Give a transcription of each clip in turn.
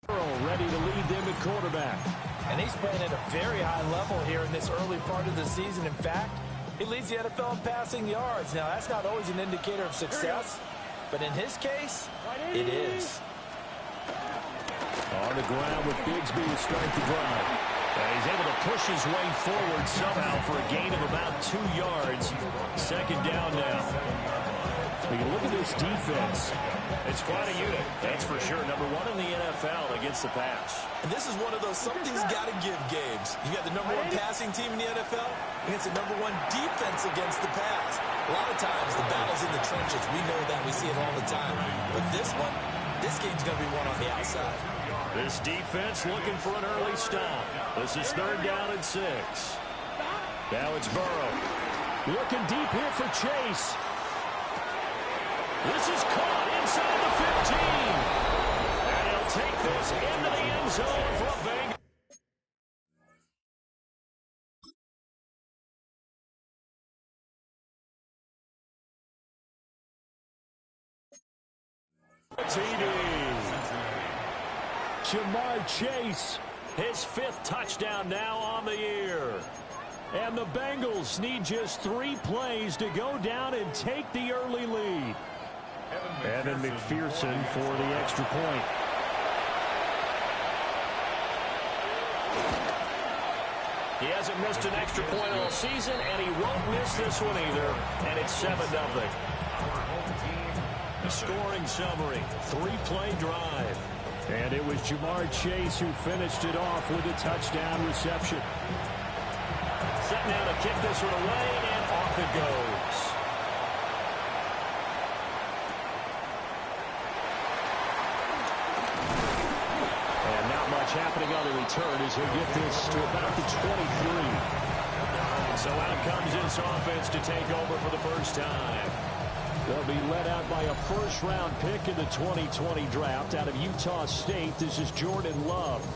Ready to lead them at quarterback. And he's playing at a very high level here in this early part of the season. In fact, he leads the NFL in passing yards. Now, that's not always an indicator of success, but in his case, it is. On the ground with Bigsby to start the drive. He's able to push his way forward somehow for a gain of about 2 yards. Second down now. When you look at this defense, it's quite a unit, that's for sure. Number 1 in the NFL against the pass. And this is one of those something's got to give games. You got the number 1 passing team in the NFL against the number 1 defense against the pass. A lot of times the battle's in the trenches. We know that. We see it all the time. But this one, this game's going to be won on the outside. This defense looking for an early stop. This is 3rd down and 6. Now it's Burrow. Looking deep here for Chase. This is caught inside the 15. And he'll take this into the end zone for a bang. Jamar Chase, his 5th touchdown now on the year. And the Bengals need just 3 plays to go down and take the early lead. Evan McPherson for the extra point. He hasn't missed an extra point all season, and he won't miss this one either. And it's 7-0. A scoring summary, 3-play drive. And it was Jamar Chase who finished it off with a touchdown reception. Set now to kick this one away, and off it goes. And not much happening on the return as he'll get this to about the 23. So out comes this offense to take over for the first time. They'll be led out by a first-round pick in the 2020 draft out of Utah State. This is Jordan Love.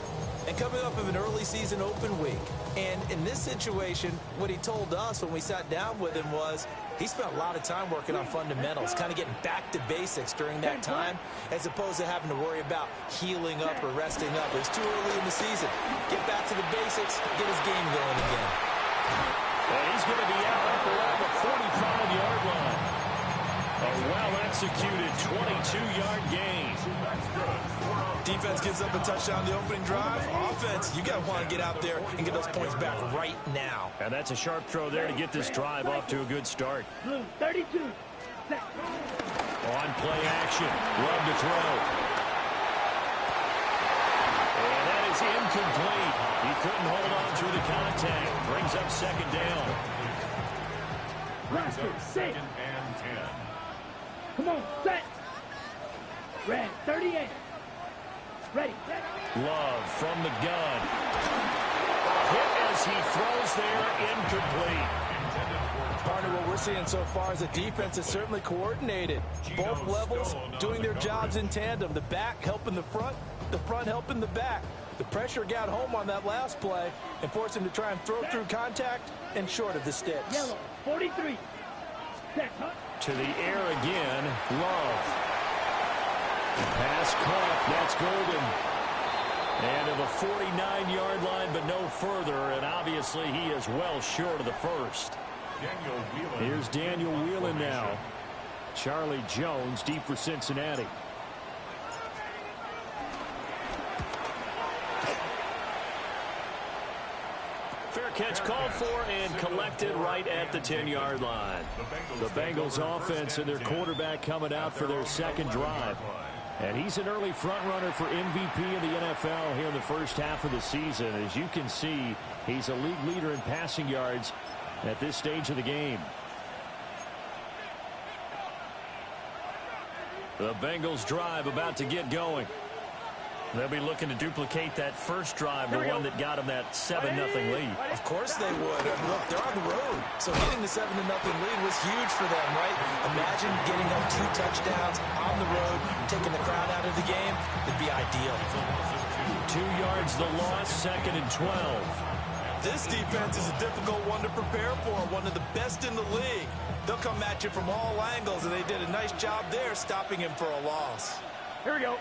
And coming up of an early season open week. And in this situation, what he told us when we sat down with him was he spent a lot of time working on fundamentals, kind of getting back to basics during that time, as opposed to having to worry about healing up or resting up. It was too early in the season. Get back to the basics, get his game going again. And he's going to be out at around the 45-yard line. A well-executed 22-yard gain. Defense gives up a touchdown the opening drive. Offense, you got to want to get out there and get those points back right now. And that's a sharp throw there to get this drive off to a good start. 32. On play action. Love to throw. And that is incomplete. He couldn't hold on through the contact. Brings up 2nd down. Roster, set. Come on, set. Red, 38. Ready. Love from the gun. Hit as he throws there, incomplete. Partner, what we're seeing so far is the defense is certainly coordinated. Both levels doing their jobs in tandem. The back helping the front helping the back. The pressure got home on that last play and forced him to try and throw through contact and short of the sticks. Yellow, 43. Set, huh? To the air again, Love. Pass caught, that's Golden. And to the 49-yard line, but no further, and obviously he is well short of the first. Here's Daniel Whelan now. Charlie Jones deep for Cincinnati. Fair catch called for and collected right at the 10-yard line. The Bengals offense and their quarterback coming out for their 2nd drive. And he's an early front runner for MVP in the NFL here in the first half of the season. As you can see, he's a league leader in passing yards at this stage of the game. The Bengals drive about to get going. They'll be looking to duplicate that first drive, the one that got them that 7-0 lead. Of course they would. Look, they're on the road. So getting the 7-0 lead was huge for them, right? Imagine getting them 2 touchdowns on the road, taking the crowd out of the game. It'd be ideal. 2 yards the loss, 2nd and 12. This defense is a difficult one to prepare for, one of the best in the league. They'll come at you from all angles, and they did a nice job there stopping him for a loss. Here we go.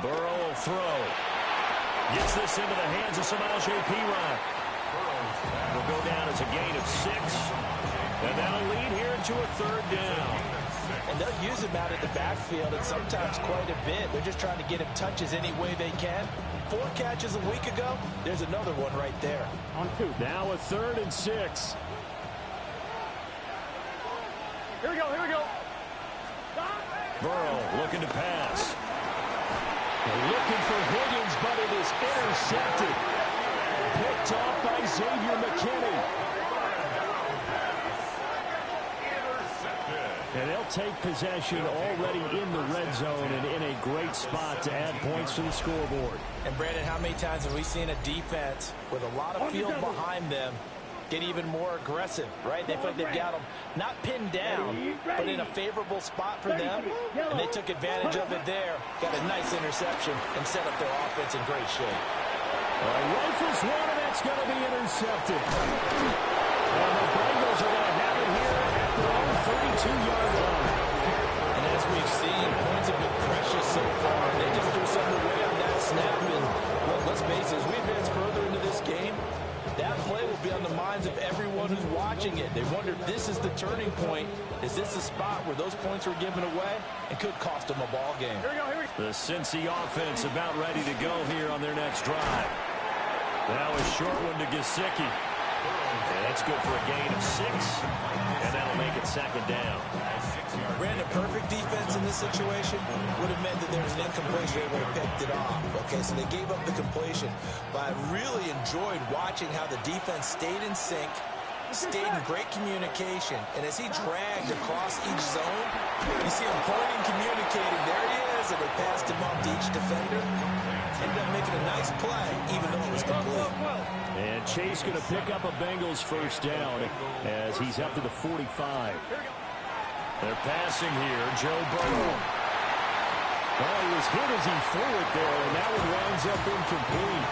Burrow will throw. Gets this into the hands of Samaje Perine. Will go down as a gain of 6. And that'll lead here to a 3rd down. And they'll use him out of the backfield, and sometimes quite a bit. They're just trying to get him touches any way they can. 4 catches a week ago. There's another one right there. On 2. Now a 3rd and 6. Here we go, here we go. Burrow looking to pass. Looking for Higgins, but it is intercepted. Picked off by Xavier McKinney. And they'll take possession already in the red zone and in a great spot to add points to the scoreboard. And, Brandon, how many times have we seen a defense with a lot of field behind them get even more aggressive, right? They feel like they've got them not pinned down, but in a favorable spot for them. And they took advantage of it there. Got a nice interception and set up their offense in great shape. Rifles one, and that's going to be intercepted. And the Bengals are going to have it here at their own 32-yard line. And as we've seen, points have been precious so far. They just threw something away on that snap. And, well, let's face it, as we advance further into this game, that play will be on the minds of everyone who's watching it. They wonder if this is the turning point. Is this the spot where those points were given away and could cost them a ball game? Here we go, here we go. The Cincy offense about ready to go here on their next drive. Now a short one to Gesicki. And that's good for a gain of 6. And that'll make it 2nd down. Brandon, perfect defense in this situation would have meant that there was an incompletion. They would have picked it off. Okay, so they gave up the completion. But I really enjoyed watching how the defense stayed in sync, stayed in great communication. And as he dragged across each zone, you see him pointing, communicating. There he is, and they passed him off to each defender. Ended up making a nice play, even though it was complete. And Chase going to pick up a Bengals 1st down as he's up to the 45. They're passing here, Joe Burrow. Well, he was hit as he threw it there, and that one winds up incomplete.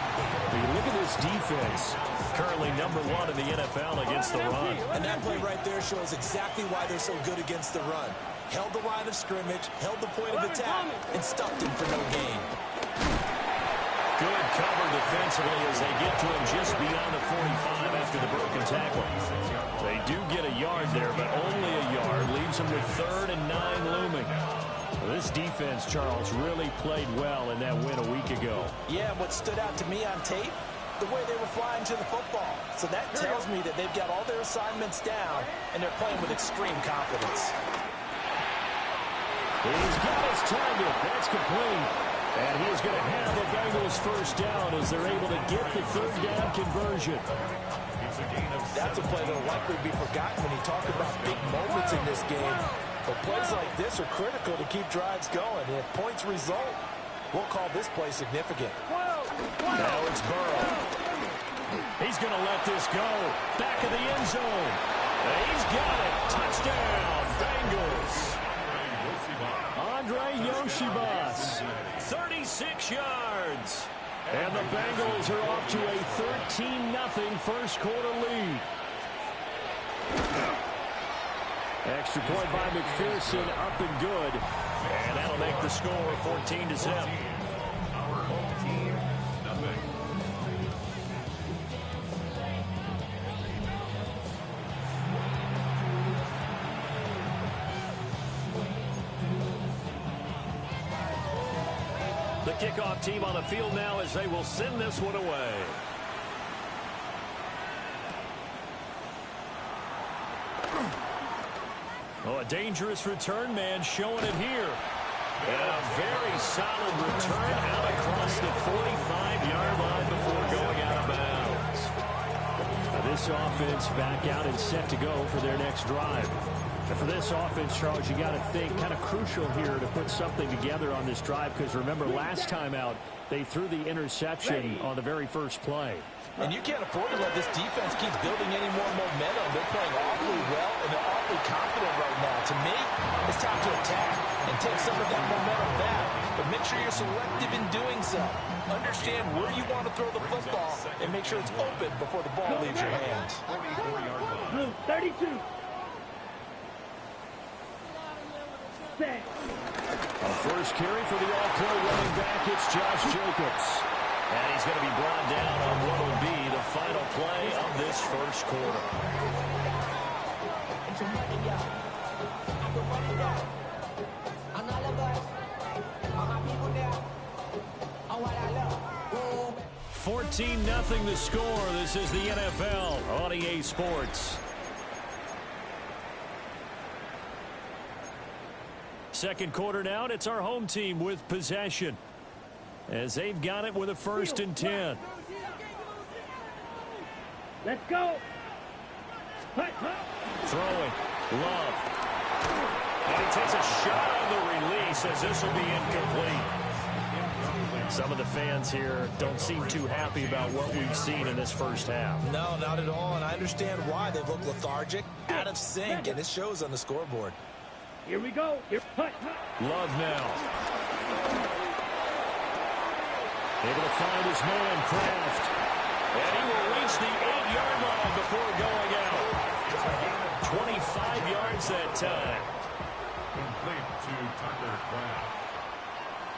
But you look at this defense, currently #1 in the NFL against the run. And that play right there shows exactly why they're so good against the run. Held the line of scrimmage, held the point of attack, and stuffed him for no gain. Good cover defensively as they get to him just beyond the 45 after the broken tackle. They do get a yard there, but only a yard. Leaves them with 3rd and 9 looming. This defense, Charles, really played well in that win a week ago. Yeah, what stood out to me on tape, the way they were flying to the football. So that tells me that they've got all their assignments down, and they're playing with extreme confidence. He's got his target. That's complete. And he's going to have the Bengals 1st down as they're able to get the 3rd down conversion. That's a play that will likely be forgotten when you talk about big moments in this game. But plays like this are critical to keep drives going. And if points result, we'll call this play significant. Now it's Burrow. He's going to let this go. Back of the end zone. He's got it. Touchdown, Bengals. Andre Yoshibas, 36 yards. And the Bengals are off to a 13-0 first quarter lead. Extra point by McPherson, up and good. And that'll make the score 14-0. The kickoff team on the field now as they will send this one away. Oh, a dangerous return man showing it here. And a very solid return out across the 45-yard line before going out of bounds. Now this offense back out and set to go for their next drive. And for this offense, Charles, you got to think kind of crucial here to put something together on this drive because remember last time out they threw the interception on the very first play. And you can't afford to let this defense keep building any more momentum. They're playing awfully well, and they're awfully confident right now. To me, it's time to attack and take some of that momentum back. But make sure you're selective in doing so. Understand where you want to throw the football and make sure it's open before the ball leaves your hands. Blue, 32. A first carry for the all-pro running back. It's Josh Jacobs. And he's going to be brought down on what will be the final play of this first quarter. $14-0 the score. This is the NFL on EA Sports. Second quarter now, and it's our home team with possession, as they've got it with a 1st and 10. Let's go. Throwing. Love. And he takes a shot on the release, as this will be incomplete. Some of the fans here don't seem too happy about what we've seen in this first half. No, not at all, and I understand why they look lethargic, out of sync, and it shows on the scoreboard. Here we go. Love now. Able to find his man, Kraft. And he will reach the 8-yard line before going out. 25 yards that time. Complete to Tucker Kraft.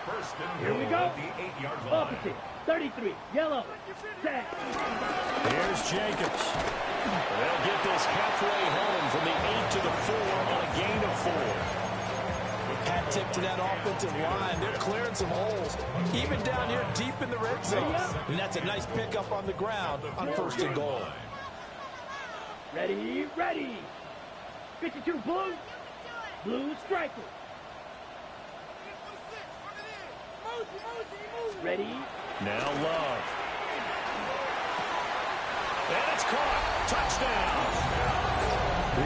First and Here we go. The 8-yard line. Opposite. 33. Yellow. Set. Here's Jacobs. They'll get this halfway home from the 8 to the 4 on a gain of 4. Hat tip to that offensive line. They're clearing some holes, even down here deep in the red zone. And that's a nice pickup on the ground on 1st and goal. Ready, ready. 52 blue. Blue striker. Ready. Now Love. And it's caught. Touchdown.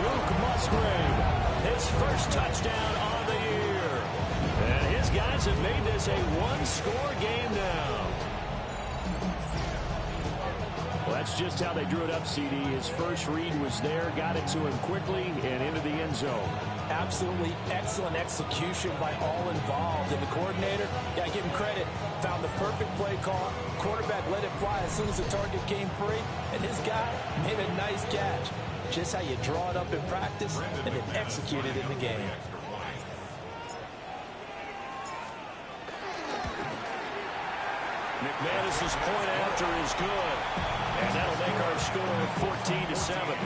Luke Musgrave. His first touchdown on the year. And his guys have made this a one-score game now. Well, that's just how they drew it up, CD. His first read was there, got it to him quickly, and into the end zone. Absolutely excellent execution by all involved. And the coordinator, yeah, give him credit, found the perfect play call. Quarterback let it fly as soon as the target came free, and his guy made a nice catch. Just how you draw it up in practice and then execute it in the game. McManus's point after is good, and that'll make our score 14-7.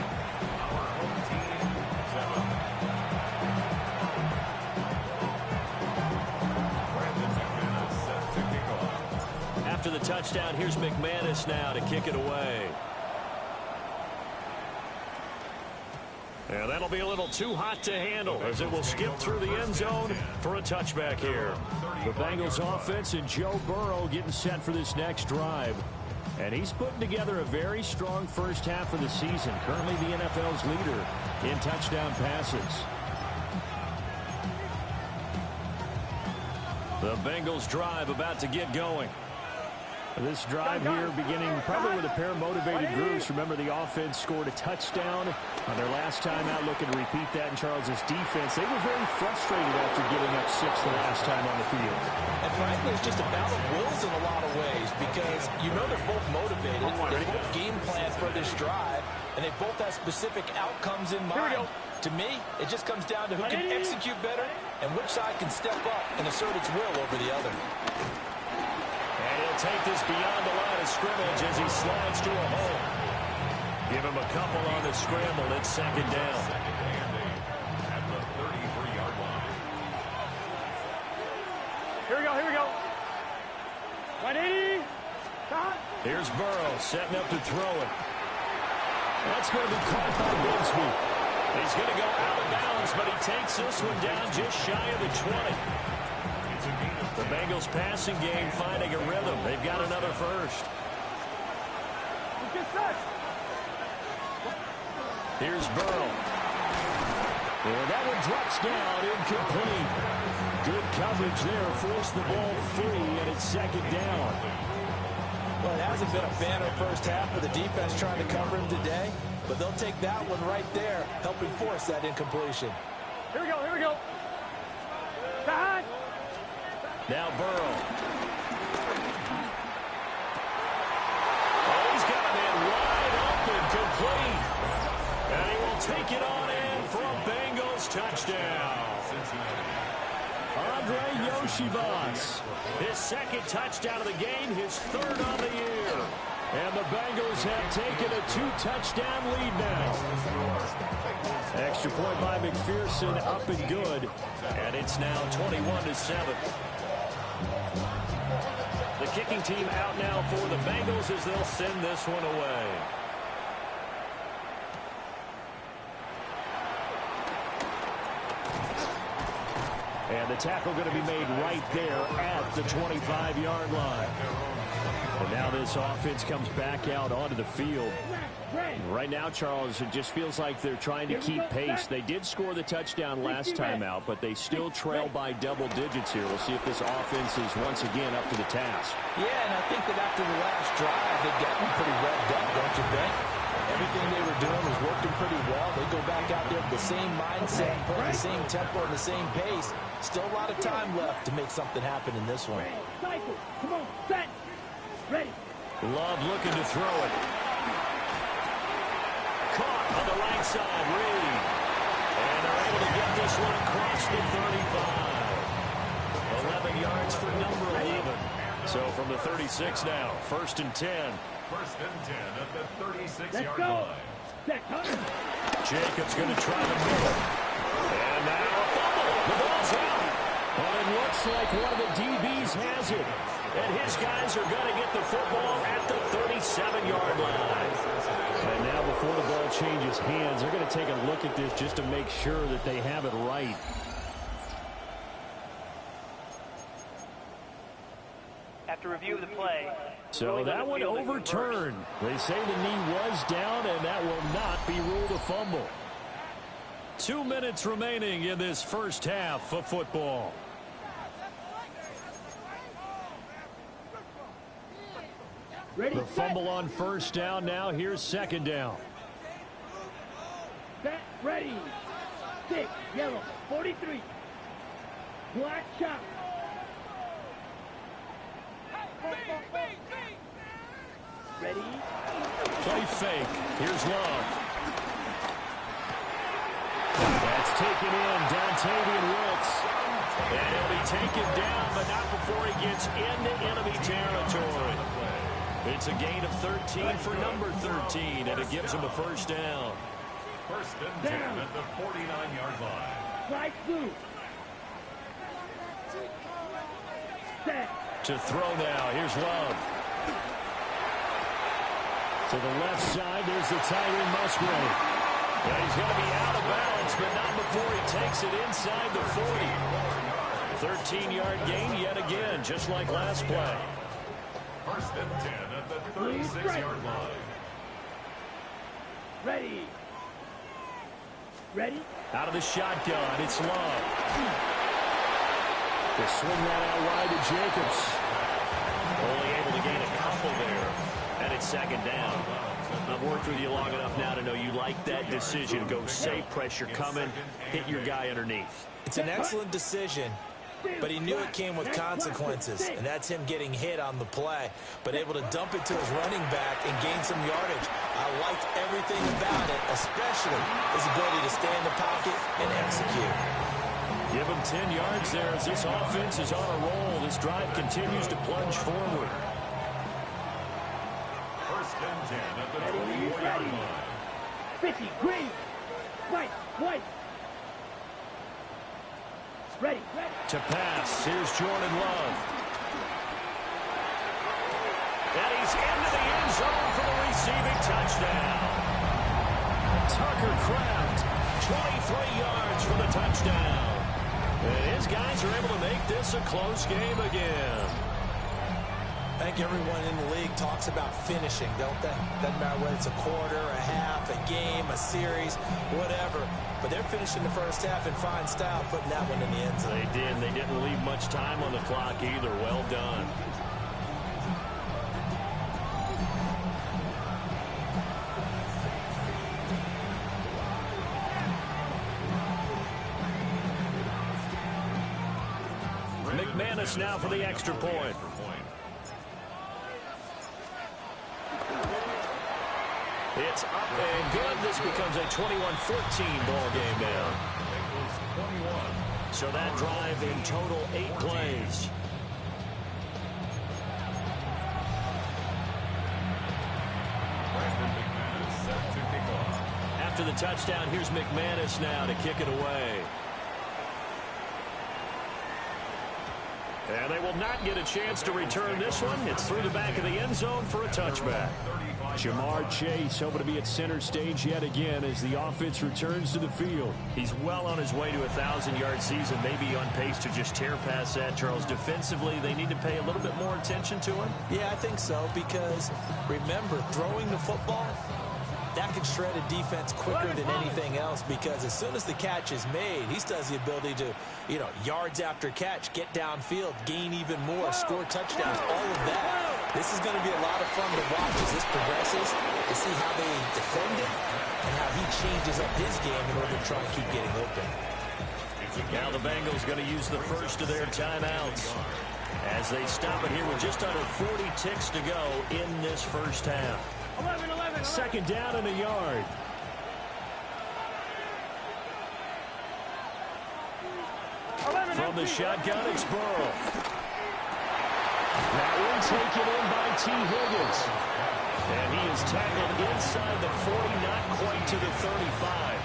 After the touchdown, here's McManus now to kick it away. And that'll be a little too hot to handle, as it will skip through the end zone for a touchback here. The Bengals offense and Joe Burrow getting set for this next drive. And he's putting together a very strong first half of the season. Currently the NFL's leader in touchdown passes. The Bengals drive about to get going. This drive here beginning probably with a pair of motivated groups. Remember, the offense scored a touchdown on their last time out. Looking to repeat that in Charles's defense. They were very frustrated after giving up 6 the last time on the field. And frankly, it's just a battle of wills in a lot of ways, because you know they're both motivated. They both game plan for this drive, and they both have specific outcomes in mind. To me, it just comes down to who can execute better and which side can step up and assert its will over the other. And he'll take this beyond the line of scrimmage as he slides to a hole. Give him a couple on the scramble. It's second down. At the 33-yard line. Here we go, here we go. 180. Stop. Here's Burrow setting up to throw it. That's going to be caught by Bigsby. He's going to go out of bounds, but he takes this one down just shy of the 20. The Bengals passing game finding a rhythm. They've got another first. Here's Burrow. And that one drops down, incomplete. Good coverage there, forced the ball free, and it's second down. Well, it hasn't been a banner first half for the defense trying to cover him today, but they'll take that one right there, helping force that incompletion. Here we go, here we go. Behind. Now Burrow. Oh, he's got a man wide open, complete. And he will take it on in for a Bengals touchdown. Andre Yoshibas. His second touchdown of the game, his third on the year. And the Bengals have taken a 2-touchdown lead now. Extra point by McPherson, up and good. And it's now 21-7. The kicking team out now for the Bengals as they'll send this one away. And the tackle going to be made right there at the 25-yard line. And now this offense comes back out onto the field. Right now, Charles, it just feels like they're trying to keep pace. They did score the touchdown last time out, but they still trail by double digits here. We'll see if this offense is once again up to the task. Yeah, and I think that after the last drive, they've gotten pretty revved up, don't you think? Everything they were doing was working pretty well. They go back out there with the same mindset, playing the same tempo and the same pace. Still a lot of time left to make something happen in this one. Cycle. Come on, set. Ready. Love looking to throw it. Caught on the right side, Reed. And they're able to get this one across the 35. 11 yards for number 11. So from the 36 now, 1st and 10. 1st and 10 at the 36-yard go. line. Jacobs going to try to move it. And now a fumble. The ball's out. And it looks like one of the DBs has it. And his guys are going to get the football at the 37-yard line. And now before the ball changes hands, they're going to take a look at this just to make sure that they have it right. After review of the play. So that one overturned. They say the knee was down, and that will not be ruled a fumble. 2 minutes remaining in this first half of football. Ready, The fumble on 1st down now. Here's 2nd down. set, ready. 6, yellow, 43. Black chop. Ready. Play fake. Here's Love. That's taken in. Dontavian Wilkes. And he'll be taken down, but not before he gets into enemy territory. It's a gain of 13 for number 13, and it gives him a 1st down. 1st and 10 at the 49-yard line. Strike through. Set. To throw now. Here's Love. To the left side, there's the tight end, Musgrave. And he's going to be out of bounds, but not before he takes it inside the 40. 13-yard gain yet again, just like last play. 1st and 10 at the 36-yard line. Ready. Ready. Out of the shotgun, it's Love. They swing that out wide to Jacobs. Only able to gain a couple there. And it's 2nd down. I've worked with you long enough now to know you like that decision. Go safe, pressure coming, hit your guy underneath. It's an excellent decision, but he knew it came with consequences, and that's him getting hit on the play, but able to dump it to his running back and gain some yardage. I liked everything about it, especially his ability to stay in the pocket and execute. Give him 10 yards there as this offense is on a roll. This drive continues to plunge forward. 1st and 10 at the 24-yard line. 50, green. White, white. Ready. To pass, here's Jordan Love. And he's into the end zone for the receiving touchdown. Tucker Kraft, 23 yards for the touchdown. And his guys are able to make this a close game again. I think everyone in the league talks about finishing, don't they? Doesn't matter whether it's a quarter, a half, a game, a series, whatever. But they're finishing the first half in fine style, putting that one in the end zone. They did. They didn't leave much time on the clock either. Well done. McManus now for the extra point. It's up and good. This becomes a 21-14 ball game now. Bengals 21, So that drive in total 8 plays. After the touchdown, here's McManus now to kick it away. And they will not get a chance to return this one. It's through the back of the end zone for a touchback. Jamar Chase hoping to be at center stage yet again as the offense returns to the field. He's well on his way to a 1,000-yard season, maybe on pace to just tear past that, Charles. Defensively, they need to pay a little bit more attention to him. Yeah, I think so, because remember, throwing the football, that can shred a defense quicker than anything else, because as soon as the catch is made, he still has the ability to, yards after catch, get downfield, gain even more, score touchdowns, all of that. This is going to be a lot of fun to watch as this progresses, to see how they defend it and how he changes up his game in order to try and keep getting open. Now the Bengals going to use the first of their timeouts as they stop it here with just under 40 ticks to go in this first half. 11. Second down and a yard. From the shotgun, it's Burrow. That one taken in by T. Higgins. And he is tackled inside the 40, not quite to the 35.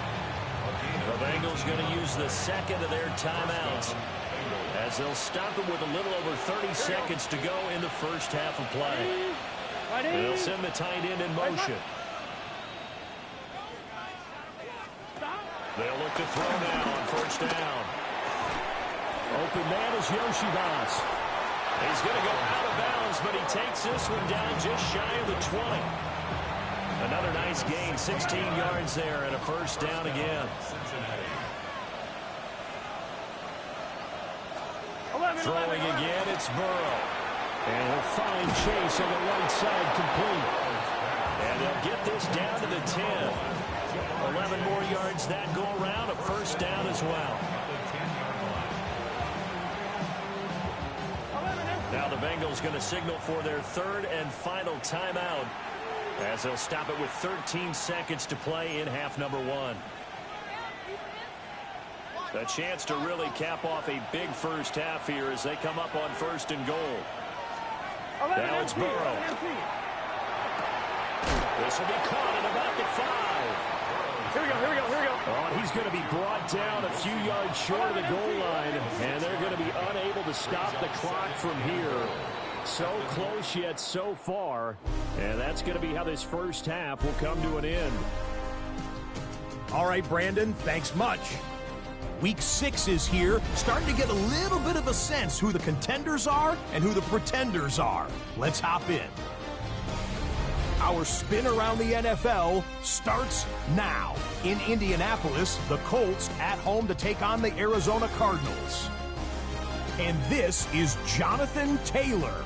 The Bengals going to use the second of their timeouts as they'll stop it with a little over 30 seconds to go in the first half of play. And they'll send the tight end in motion. They'll look to throw now on first down. Open man is Yoshibas. He's going to go out of bounds, but he takes this one down just shy of the 20. Another nice gain, 16 yards there, and a first down again. Throwing again, it's Burrow. And he'll find Chase on the right side complete. And they'll get this down to the 10. 11 more yards that go around, a first down as well. Now the Bengals going to signal for their third and final timeout as they'll stop it with 13 seconds to play in half number 1. A chance to really cap off a big first half here as they come up on first and goal. Now it's Burrow. This will be caught at about the 5. Here we go. Oh, he's going to be brought down a few yards short of the goal line, and they're going to be unable to stop the clock from here. So close yet so far, and that's going to be how this first half will come to an end. All right, Brandon, thanks much. Week 6 is here, starting to get a little bit of a sense who the contenders are and who the pretenders are. Let's hop in. Our spin around the NFL starts now. In Indianapolis, the Colts at home to take on the Arizona Cardinals. And this is Jonathan Taylor.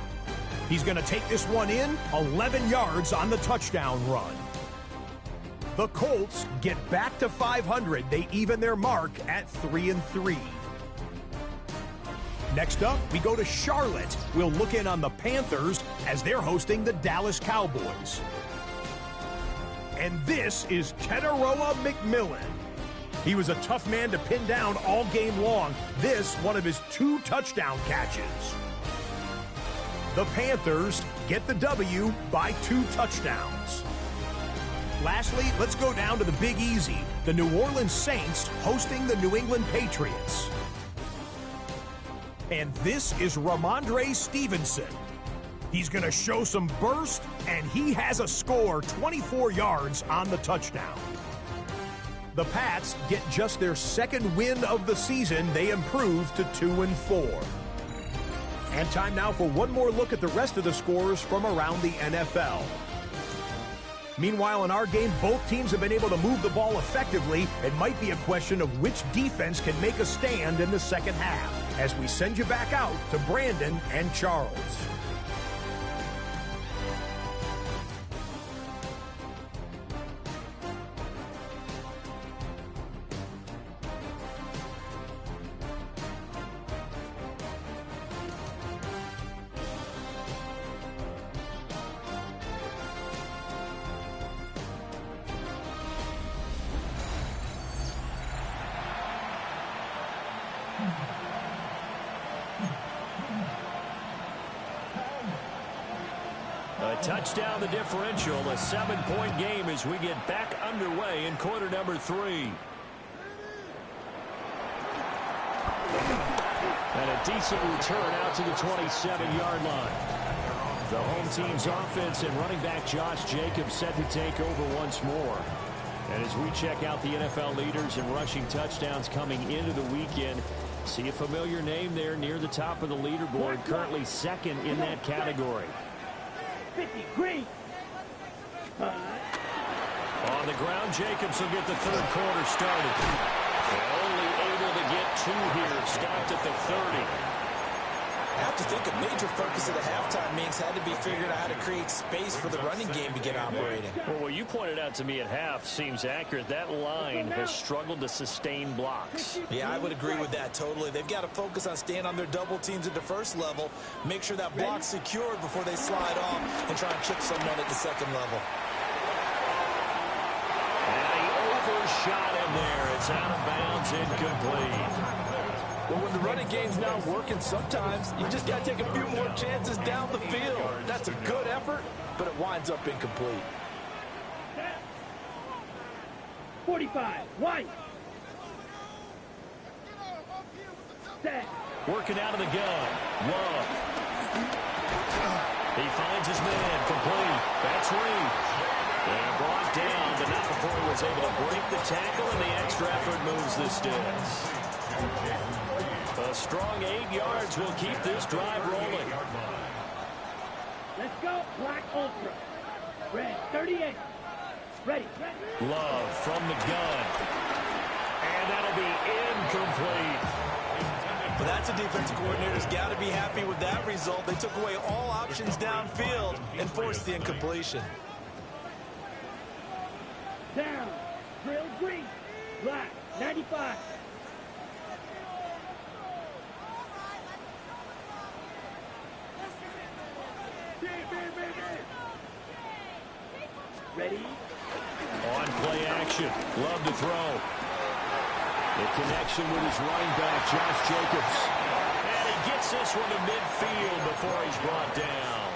He's going to take this one in, 11 yards on the touchdown run. The Colts get back to 500. They even their mark at 3-3. Next up, we go to Charlotte. We'll look in on the Panthers as they're hosting the Dallas Cowboys. And this is Teteroa McMillan. He was a tough man to pin down all game long. This, one of his 2 touchdown catches. The Panthers get the W by 2 touchdowns. Lastly, let's go down to the Big Easy. The New Orleans Saints hosting the New England Patriots. And this is Ramondre Stevenson. He's going to show some burst, and he has a score, 24 yards on the touchdown. The Pats get just their second win of the season. They improve to 2-4. And time now for one more look at the rest of the scores from around the NFL. Meanwhile, in our game, both teams have been able to move the ball effectively. It might be a question of which defense can make a stand in the second half, as we send you back out to Brandon and Charles. A touchdown, the differential, a 7-point game as we get back underway in quarter number 3. And a decent return out to the 27-yard line. The home team's offense and running back Josh Jacobs set to take over once more. And as we check out the NFL leaders in rushing touchdowns coming into the weekend, see a familiar name there near the top of the leaderboard, currently second in that category. 50, green. On the ground, Jacobs will get the third quarter started. Only able to get 2 here, stopped at the 30. I have to think a major focus of the halftime meetings had to be figuring out how to create space for the running game to get operating. Well, what you pointed out to me at half seems accurate. That line has struggled to sustain blocks. Yeah, I would agree with that totally. They've got to focus on staying on their double teams at the first level, make sure that block's secured before they slide off and try and chip someone at the second level. And he overshot him there. It's out of bounds, incomplete. Well, when the running game's not working, sometimes you just got to take a few more chances down the field. That's a good effort, but it winds up incomplete. 45, white. Set. Working out of the gun. Love. He finds his man. Complete. That's Reed. And brought down, but not before he was able to break the tackle, and the extra effort moves the sticks. A strong 8 yards will keep this drive rolling. Let's go. Black Ultra. Red 38. Ready. Love from the gun. And that'll be incomplete. But that's a defensive coordinator's got to be happy with that result. They took away all options downfield and forced the incompletion. Down. Drill green. Black 95. Ready? On play action. Love to throw. The connection with his running back, Josh Jacobs. And he gets this one to midfield before he's brought down.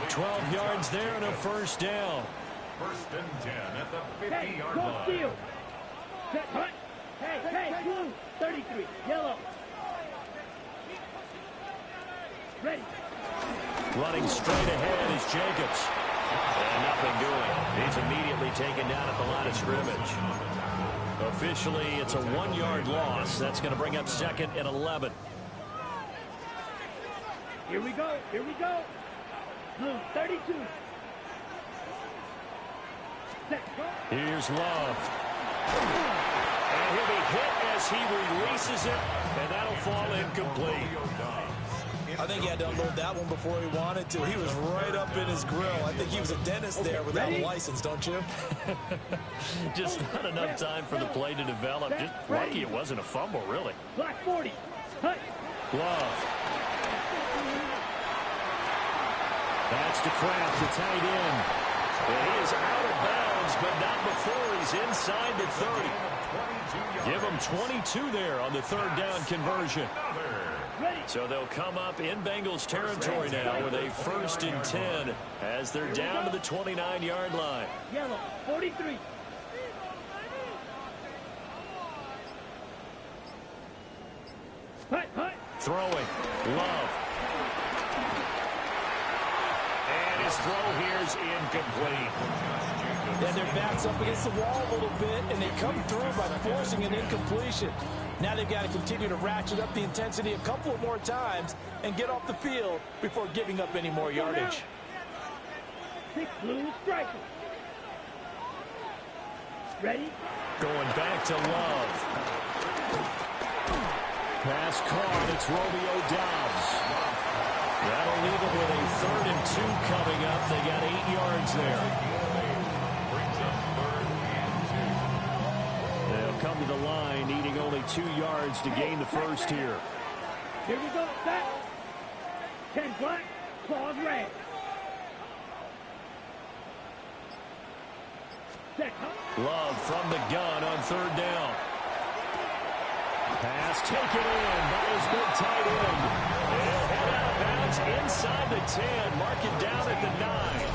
12 yards there and a first down. First and 10 at the 50-yard Go line. steal. Set, hunt. Hey, blue. 33, yellow. Ready. Running straight ahead is Jacobs. And nothing doing. He's immediately taken down at the line of scrimmage. Officially, it's a 1-yard loss. That's going to bring up second and 11. Here we go. Blue, 32. Set, go. Here's Love. And he'll be hit as he releases it, and that'll fall incomplete. I think he had to unload that one before he wanted to. He was right up in his grill. I think he was a dentist there without a license, don't you? Just not enough time for the play to develop. Just lucky it wasn't a fumble, really. Black 40. Hut. Love. That's to Kraft, the tight end. And he is out of bounds, but not before he's inside the 30. Give him 22 there on the third down conversion. So they'll come up in Bengals territory now with a 1st and 10 as they're down to the 29-yard line. Yellow, 43. Hut. Throwing. Love. And his throw here is incomplete. Yeah, their back's up against the wall a little bit, and they come through by forcing an incompletion. Now they've got to continue to ratchet up the intensity a couple of more times and get off the field before giving up any more yardage. 6 blue striker. Ready? Going back to Love. Pass caught. It's Romeo Doubs. That'll leave them with a 3rd and 2 coming up. They got 8 yards there. They'll come to the line, needing only 2 yards to gain the first here. Here we go. Set. 10 black, claws red. Set. Love from the gun on 3rd down. Pass taken in by his big tight end. He'll head out of bounds inside the 10. Mark it down at the 9.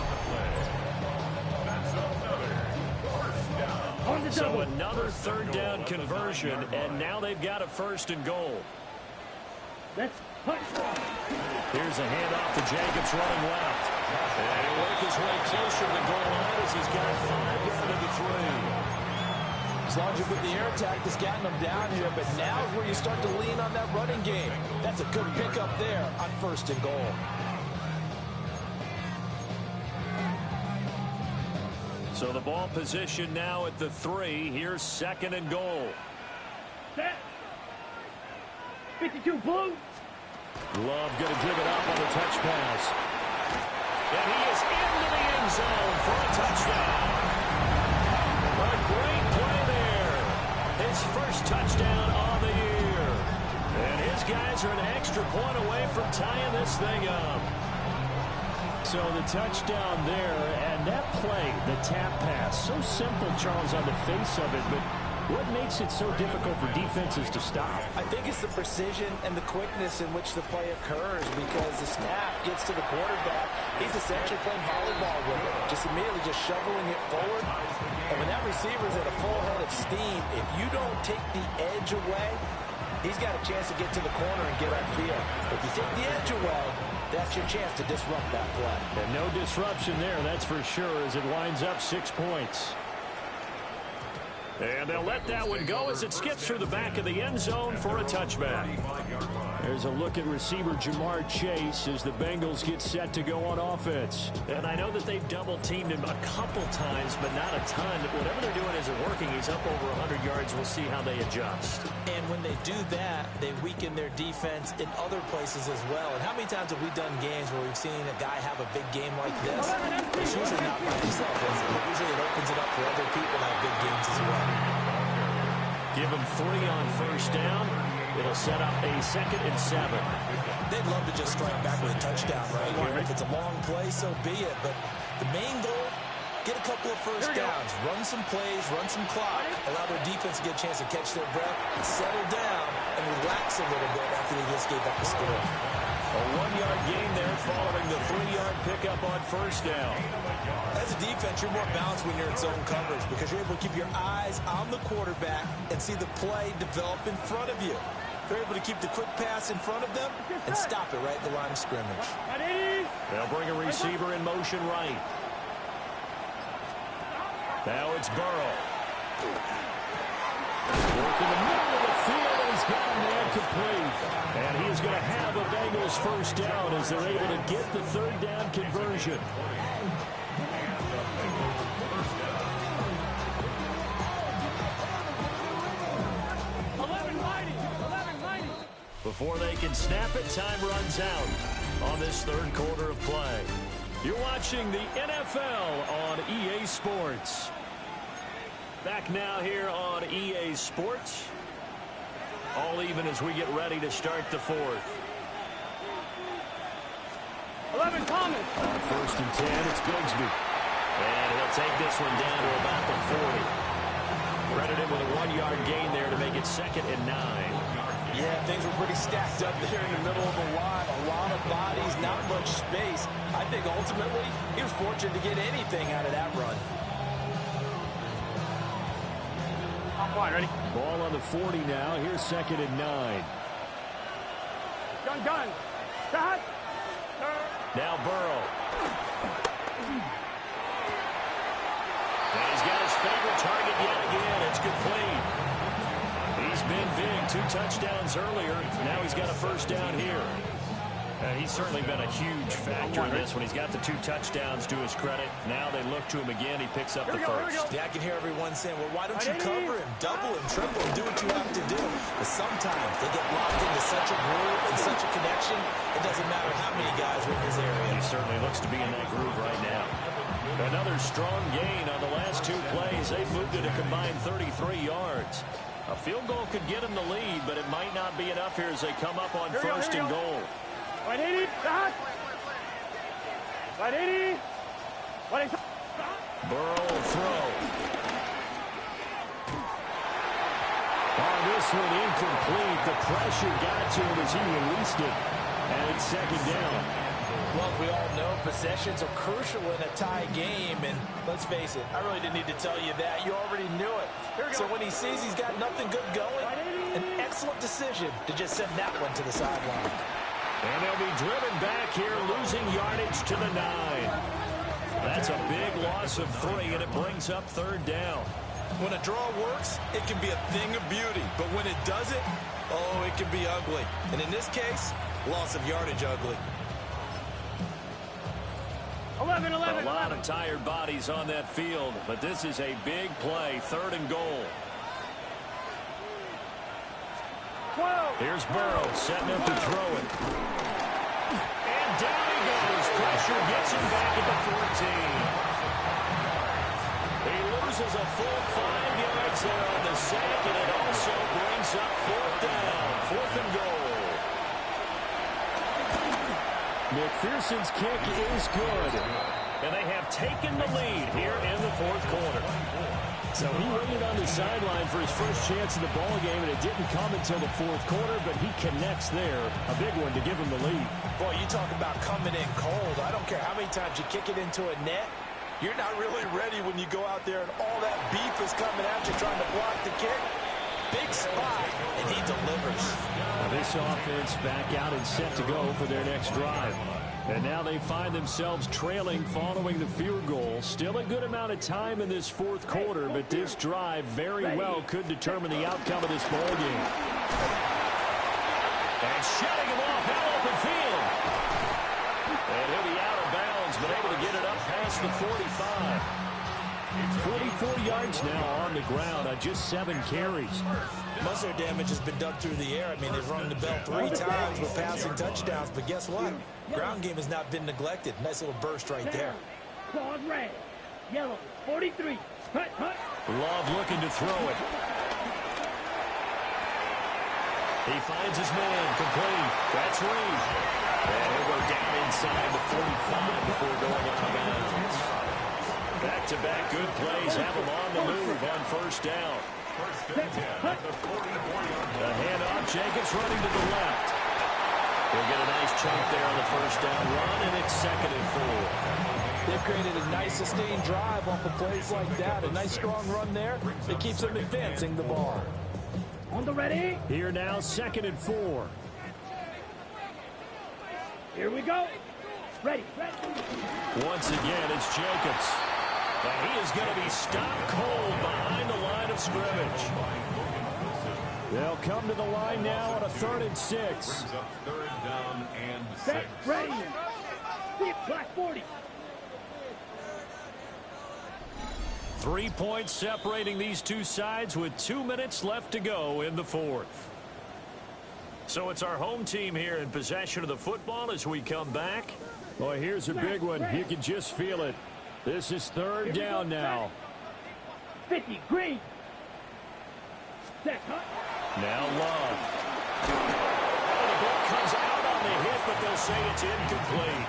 So another third down conversion, and now they've got a first and goal. Let's push. Here's a handoff to Jacobs running left. And he'll work his way closer to the goal line as he's got 5 down to the 3. As long as you put the air attack that's gotten them down here, but now is where you start to lean on that running game. That's a good pickup there on first and goal. So the ball position now at the 3. Here's second and goal. Set. 52 blue. Love going to give it up on the touch pass. And he is into the end zone for a touchdown. A great play there. His first touchdown on the year. And his guys are an extra point away from tying this thing up. So the touchdown there, and that play, the tap pass, so simple, Charles, on the face of it, but what makes it so difficult for defenses to stop? I think it's the precision and the quickness in which the play occurs, because the snap gets to the quarterback. He's essentially playing volleyball with it, just immediately just shoveling it forward. And when that receiver's at a full head of steam, if you don't take the edge away, he's got a chance to get to the corner and get upfield. If you take the edge away, that's your chance to disrupt that play. And no disruption there, that's for sure, as it winds up 6 points. And they'll let that one go as it skips through the back of the end zone for a touchback. There's a look at receiver Jamar Chase as the Bengals get set to go on offense. And I know that they've double-teamed him a couple times, but not a ton. Whatever they're doing isn't working. He's up over 100 yards. We'll see how they adjust. And when they do that, they weaken their defense in other places as well. And how many times have we done games where we've seen a guy have a big game like this? It's usually not by himself, is it? Usually it opens it up for other people to have big games as well. Give him 3 on first down. It'll set up a 2nd and 7. They'd love to just strike back with a touchdown right here. If it's a long play, so be it. But the main goal, get a couple of first downs, run some plays, run some clock, allow their defense to get a chance to catch their breath, settle down, and relax a little bit after they just gave up the score. A 1-yard gain there following the 3-yard pickup on first down. As a defense, you're more balanced when you're in zone coverage because you're able to keep your eyes on the quarterback and see the play develop in front of you. They're able to keep the quick pass in front of them and stop it right at the line of scrimmage. They'll bring a receiver in motion right. Now it's Burrow. Working the middle of the field, and he's got him there complete. And he's going to have a Bengals first down as they're able to get the third down conversion. Before they can snap it, time runs out on this third quarter of play. You're watching the NFL on EA Sports. Back now here on EA Sports. All even as we get ready to start the fourth. 11 Thomas. On first and 10, it's Bigsby. And he'll take this one down to about the 40. Credited with a 1-yard gain there to make it 2nd and 9. Yeah, things were pretty stacked up there in the middle of the line. A lot of bodies, not much space. I think ultimately he was fortunate to get anything out of that run. Fine, ready? Ball on the 40 now. Here's 2nd and 9. Gun. Stop. Now Burrow. And he's got his favorite target yet again. It's complete. He's been big. 2 touchdowns earlier. Now he's got a first down here. And he's certainly been a huge factor in this when he's got the 2 touchdowns to his credit. Now they look to him again. He picks up the first. Yeah, I can hear everyone saying, well, why don't you cover him, double him, triple him, do what you have to do. But sometimes they get locked into such a groove and such a connection, it doesn't matter how many guys are in his area. He certainly looks to be in that groove right now. Another strong gain on the last 2 plays. They've moved it a combined 33 yards. A field goal could get him the lead, but it might not be enough here as they come up on first and goal. 180, stop. 180. 180. Burrow will throw. On this one incomplete. The pressure got to him as he released it. And it's second down. Well, we all know possessions are crucial in a tie game, and let's face it, I really didn't need to tell you that. You already knew it. So when he sees he's got nothing good going, an excellent decision to just send that one to the sideline. And they'll be driven back here, losing yardage to the 9. That's a big loss of 3, and it brings up third down. When a draw works, it can be a thing of beauty, but when it doesn't, oh, it can be ugly. And in this case, loss of yardage ugly. 11. A lot of tired bodies on that field, but this is a big play, 3rd and goal. 12. Here's Burrow setting up to throw it. And down he goes. Pressure gets him back at the 14. He loses a full 5 yards there on the sack, and it also brings up 4th down. 4th and goal. McPherson's kick is good. And they have taken the lead here in the 4th quarter. So he waited on the sideline for his first chance in the ball game, and it didn't come until the 4th quarter, but he connects there. A big one to give him the lead. Boy, you talk about coming in cold. I don't care how many times you kick it into a net. You're not really ready when you go out there and all that beef is coming at you trying to block the kick. Big spot, and he delivers. Now this offense back out and set to go for their next drive. And now they find themselves trailing following the field goal. Still a good amount of time in this 4th quarter, but this drive very well could determine the outcome of this ball game. And shutting him off that open field. And he'll be out of bounds, but able to get it up past the 45. 44 yards now on the ground on just 7 carries. Most of their damage has been done through the air. I mean, they've rung the bell 3 times with passing touchdowns, but guess what? Ground game has not been neglected. Nice little burst right there. Claws red. Yellow. 43. Hut. Love looking to throw it. He finds his man, complete. That's Reed. And he'll go down inside the 45 before going out of bounds. Back-to-back good plays have him on the move on 1st down. First and 10 at the 44-yard The handoff, Jacobs running to the left. He'll get a nice chunk there on the 1st down run, and it's 2nd and 4. They've created a nice sustained drive off of plays like that. A nice strong run there. It keeps them advancing the ball. On the ready. Here now, 2nd and 4. Here we go. Ready. Once again, it's Jacobs. And he is going to be stopped cold behind the line of scrimmage. They'll come to the line now on a 3rd and 6. Brings up 3rd down and 6. Set. Ready. Black 40. 3 points separating these two sides with 2 minutes left to go in the 4th. So it's our home team here in possession of the football as we come back. Boy, here's a big one. You can just feel it. This is 3rd down now. 50. Green. Set. Hut. Now Love. Oh, the ball comes out on the hit, but they'll say it's incomplete.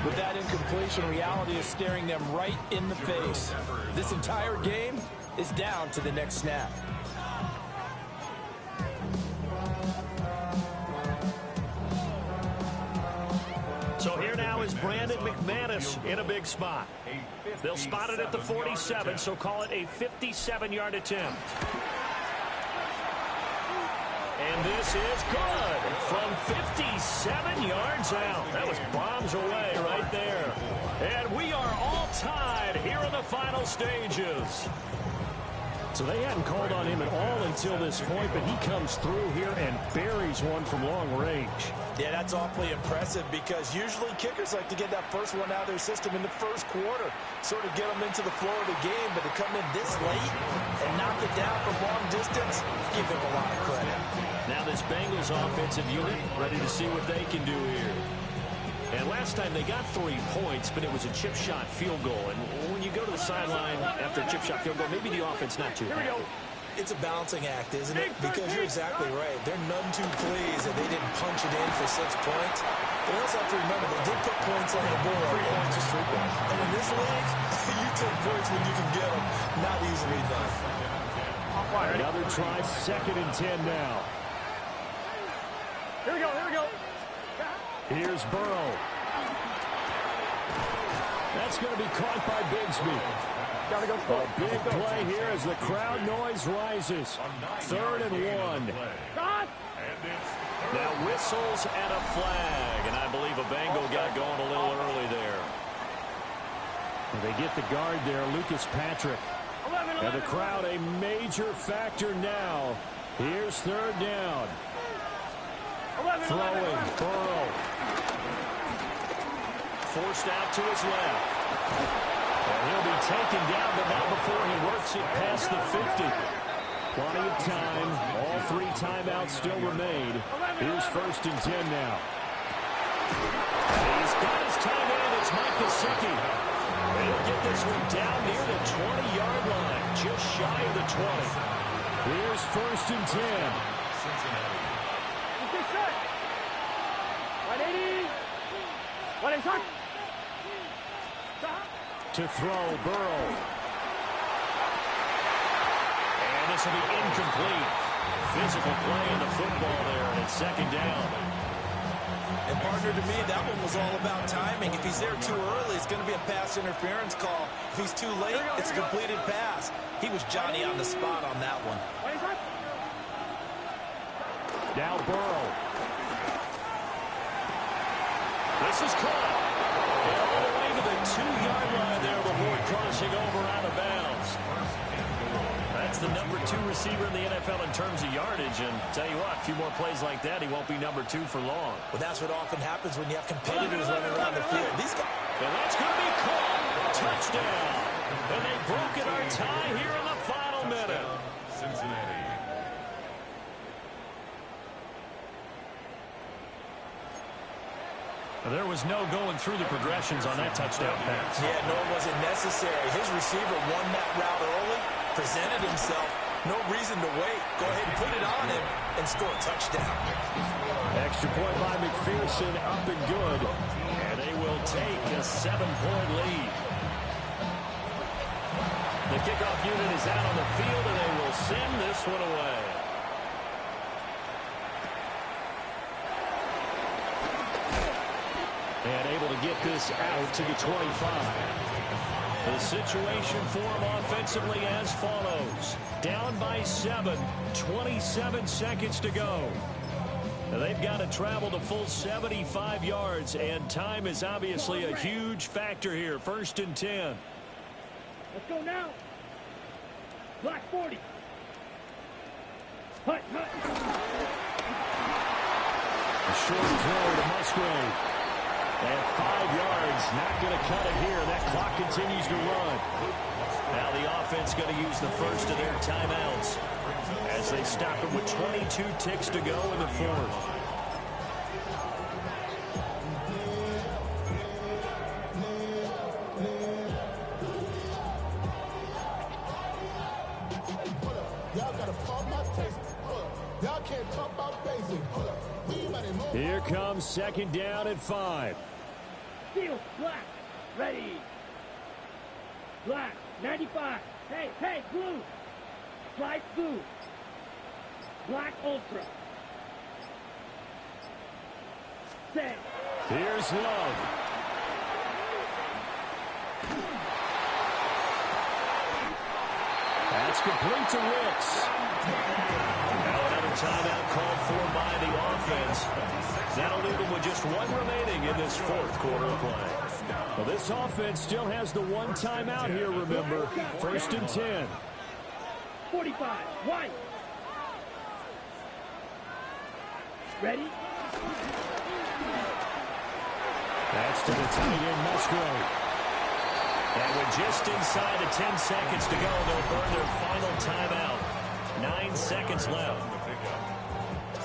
With that incompletion, reality is staring them right in the face. This entire game is down to the next snap. So here now is Brandon McManus in a big spot. They'll spot it at the 47, so call it a 57-yard attempt. And this is good from 57 yards out. That was bombs away right there. And we are all tied here in the final stages. So they hadn't called on him at all until this point, but he comes through here and buries one from long range. Yeah, that's awfully impressive because usually kickers like to get that first one out of their system in the 1st quarter, sort of get them into the flow of the game, but to come in this late and knock it down from long distance, give them a lot of credit. Now this Bengals offensive unit ready to see what they can do here. And last time they got 3 points, but it was a chip shot field goal. And when you go to the sideline after a chip shot field goal, maybe the offense not too happy. It's a balancing act, isn't it? Because you're exactly right. They're none too pleased that they didn't punch it in for 6 points. But you also have to remember, they did put points on the board. 3 points is 3 points. And in this league, you take points when you can get them. Not easily done. Another try, 2nd and 10 now. Here we go, here we go. Here's Burrow. That's going to be caught by Bigsby. Gotta go. A big play here as the crowd noise rises. 3rd and 1. Now whistles and a flag, and I believe a Bengal got going a little early there. They get the guard there, Lucas Patrick. And the crowd a major factor now. Here's 3rd down. Throwing, Burrow. Forced out to his left. And he'll be taken down, but not before he works it past the 50. Plenty of time. All 3 timeouts still remain. Here's 1st and 10 now. He's got his tight end. It's Mike Gesicki. And he'll get this one down near the 20-yard line, just shy of the 20. Here's 1st and 10. Cincinnati. 180. 180. To throw, Burrow. And this will be incomplete. Physical play in the football there, and it's 2nd down. And partner, to me, that one was all about timing. If he's there too early, it's going to be a pass interference call. If he's too late, it's a completed pass. He was Johnny on the spot on that one. Now Burrow. This is caught. And all the way to the 2-yard line there before crossing over out of bounds. That's the number 2 receiver in the NFL in terms of yardage. And tell you what, a few more plays like that, he won't be number 2 for long. Well, that's what often happens when you have competitors running around the field. These guys. And that's going to be caught. Touchdown. And they've broken our tie here in the final minute. Cincinnati. There was no going through the progressions on that touchdown pass. Yeah, nor was it necessary. His receiver won that route early, presented himself. No reason to wait. Go ahead and put it on him and score a touchdown. Extra point by McPherson, up and good. And they will take a 7-point lead. The kickoff unit is out on the field, and they will send this one away. And able to get this out to the 25. The situation for them offensively as follows. Down by 7, 27 seconds to go. They've got to travel the full 75 yards, and time is obviously a huge factor here. 1st and 10. Let's go now. Black 40. Hut, hut. A short throw to Musgrave. And 5 yards, not going to cut it here. That clock continues to run. Now the offense going to use the first of their timeouts as they stop it with 22 ticks to go in the 4th. Here comes 2nd down at 5. Steel, black, ready. Black, 95. Hey, hey, blue. Slide blue. Black ultra. Set. Here's Love. That's complete to Ricks. Now another timeout called for by the offense. That'll leave them with just 1 remaining in this 4th quarter of play. Well, this offense still has the 1 timeout here, remember. 1st and 10. 45, white. Ready? That's to the tight end, Musgrave. And with just inside of 10 seconds to go, they'll burn their final timeout. 9 seconds left.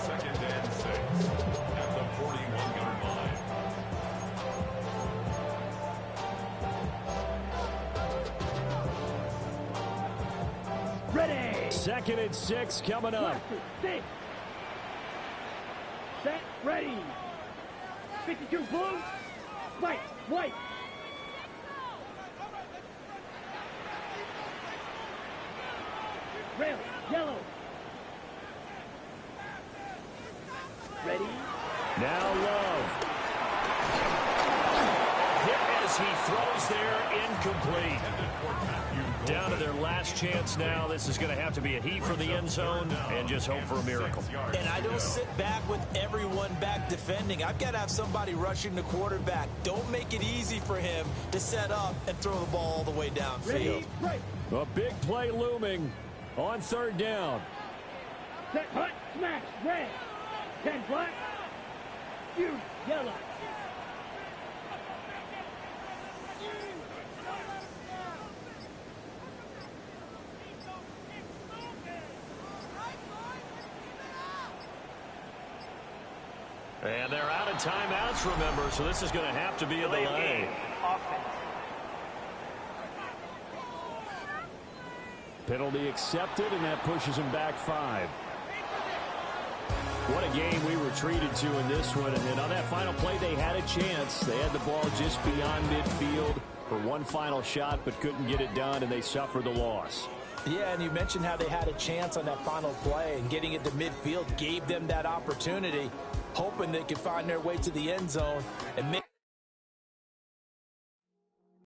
2nd and 6 at the 41-yard line. Ready. 2nd and 6 coming up. 6. Set, ready. 52 blue. White, white. Red, yellow. Ready? Now Love. Hit as he throws there, incomplete. Down to their last chance now. This is going to have to be a heat for the end zone and just hope for a miracle. And I don't sit back with everyone back defending. I've got to have somebody rushing the quarterback. Don't make it easy for him to set up and throw the ball all the way downfield. Ready? Right. A big play looming on third down. Set, hut, smash, red. 10 black. You yellow. And they're out of timeouts, remember, so this is going to have to be a delay. Offense. Penalty accepted, and that pushes him back 5. What a game we were treated to in this one. And then on that final play, they had a chance. They had the ball just beyond midfield for one final shot, but couldn't get it done, and they suffered the loss. Yeah, and you mentioned how they had a chance on that final play, and getting it to midfield gave them that opportunity, hoping they could find their way to the end zone and make